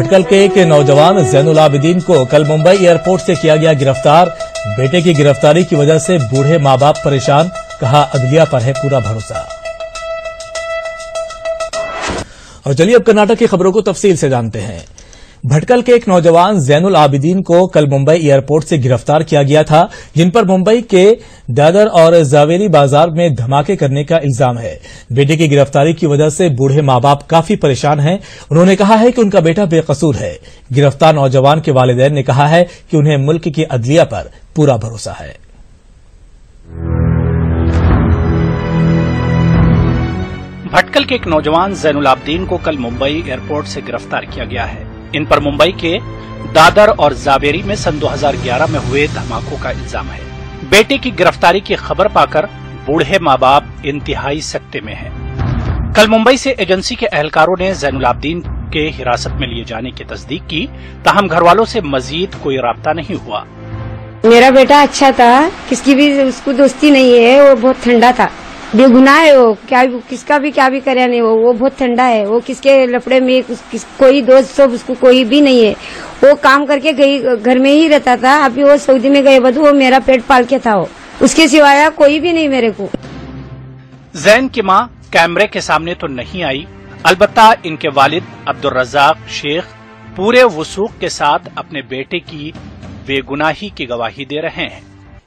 भटकल के एक नौजवान जैनुल आबिदीन को कल मुंबई एयरपोर्ट से किया गया गिरफ्तार। बेटे की गिरफ्तारी की वजह से बूढ़े मां बाप परेशान, कहा अदलिया पर है पूरा भरोसा। और चलिए अब कर्नाटक की खबरों को तफसील से जानते हैं। भटकल के एक नौजवान जैनुल आबिदीन को कल मुंबई एयरपोर्ट से गिरफ्तार किया गया था, जिन पर मुंबई के दादर और जावेरी बाजार में धमाके करने का इल्जाम है। बेटे की गिरफ्तारी की वजह से बूढ़े मां बाप काफी परेशान हैं। उन्होंने कहा है कि उनका बेटा बेकसूर है। गिरफ्तार नौजवान के वालिदैन ने कहा है कि उन्हें मुल्क की अदलिया पर पूरा भरोसा है। भटकल के एक नौजवान जैनुल आबिदीन को कल मुंबई एयरपोर्ट से गिरफ्तार किया गया है। इन पर मुंबई के दादर और जावेरी में सन 2011 में हुए धमाकों का इल्जाम है। बेटे की गिरफ्तारी की खबर पाकर बूढ़े मां बाप इंतहाई सकते में हैं। कल मुंबई से एजेंसी के एहलकारों ने जैनुल आबिदीन के हिरासत में लिए जाने की तस्दीक की, ताहम घरवालों से मजीद कोई राब्ता नहीं हुआ। मेरा बेटा अच्छा था, किसकी भी उसको दोस्ती नहीं है, वो बहुत ठंडा था, बेगुनाह है। वो क्या किसका भी क्या भी करे नहीं, वो बहुत ठंडा है। वो किसके लफड़े में कोई दोस्त सब उसको कोई भी नहीं है। वो काम करके घर में ही रहता था। अभी वो सऊदी में गए बधू, वो मेरा पेट पाल के था। वो उसके सिवाय कोई भी नहीं मेरे को। जैन की मां कैमरे के सामने तो नहीं आई, अलबत्ता इनके वालिद अब्दुल रज़ाक शेख पूरे वसूख के साथ अपने बेटे की बेगुनाही की गवाही दे रहे हैं।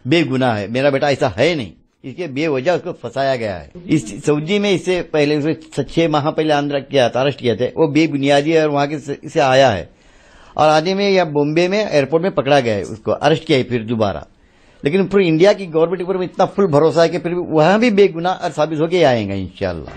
बेगुनाह है, मेरा बेटा ऐसा है नहीं, इसके बेवजह उसको फंसाया गया है। इस सऊदी में इससे पहले उसे 6 माह पहले आंध्र किया था, अरेस्ट किया थे। वो बेबुनियादी है और वहां के से आया है और आने में या बॉम्बे में एयरपोर्ट में पकड़ा गया है, उसको अरेस्ट किया है फिर दोबारा। लेकिन फिर इंडिया की गवर्नमेंट के ऊपर में इतना फुल भरोसा है कि फिर वहां भी बेगुनाह साबित होकर आएंगे इंशाअल्लाह।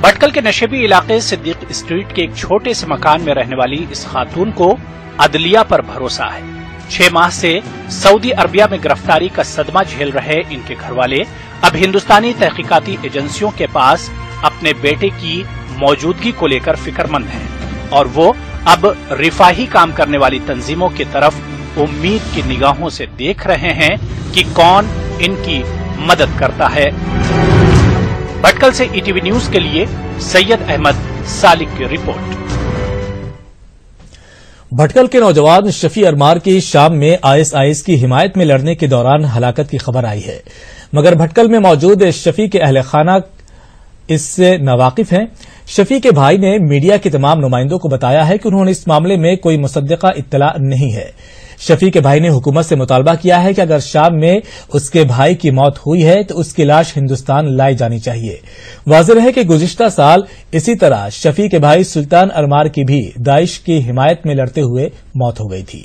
भटकल के नशेबी इलाके सिद्दीक स्ट्रीट के एक छोटे से मकान में रहने वाली इस खातून को अदलिया पर भरोसा है। 6 माह से सऊदी अरबिया में गिरफ्तारी का सदमा झेल रहे इनके घरवाले अब हिंदुस्तानी तहकीकाती एजेंसियों के पास अपने बेटे की मौजूदगी को लेकर फिक्रमंद हैं और वो अब रिफाही काम करने वाली तंजीमों की तरफ उम्मीद की निगाहों से देख रहे हैं कि कौन इनकी मदद करता है। भटकल से ईटीवी न्यूज के लिए सैयद अहमद सालिक की रिपोर्ट। भटकल के नौजवान शफी अरमार की शाम में आईएसआईएस की हिमायत में लड़ने के दौरान हलाकत की खबर आई है, मगर भटकल में मौजूद शफी के अहले खाना इससे नावाकिफ हैं। शफी के भाई ने मीडिया के तमाम नुमाइंदों को बताया है कि उन्होंने इस मामले में कोई मुसद्दिका इत्तला नहीं है। शफी के भाई ने हुकूमत से मुतालबा किया है कि अगर शाम में उसके भाई की मौत हुई है तो उसकी लाश हिंदुस्तान लाई जानी चाहिए। वाज़ेह है कि गुज़िश्ता साल इसी तरह शफी के भाई सुल्तान अरमार की भी दाइश की हिमायत में लड़ते हुए मौत हो गई थी।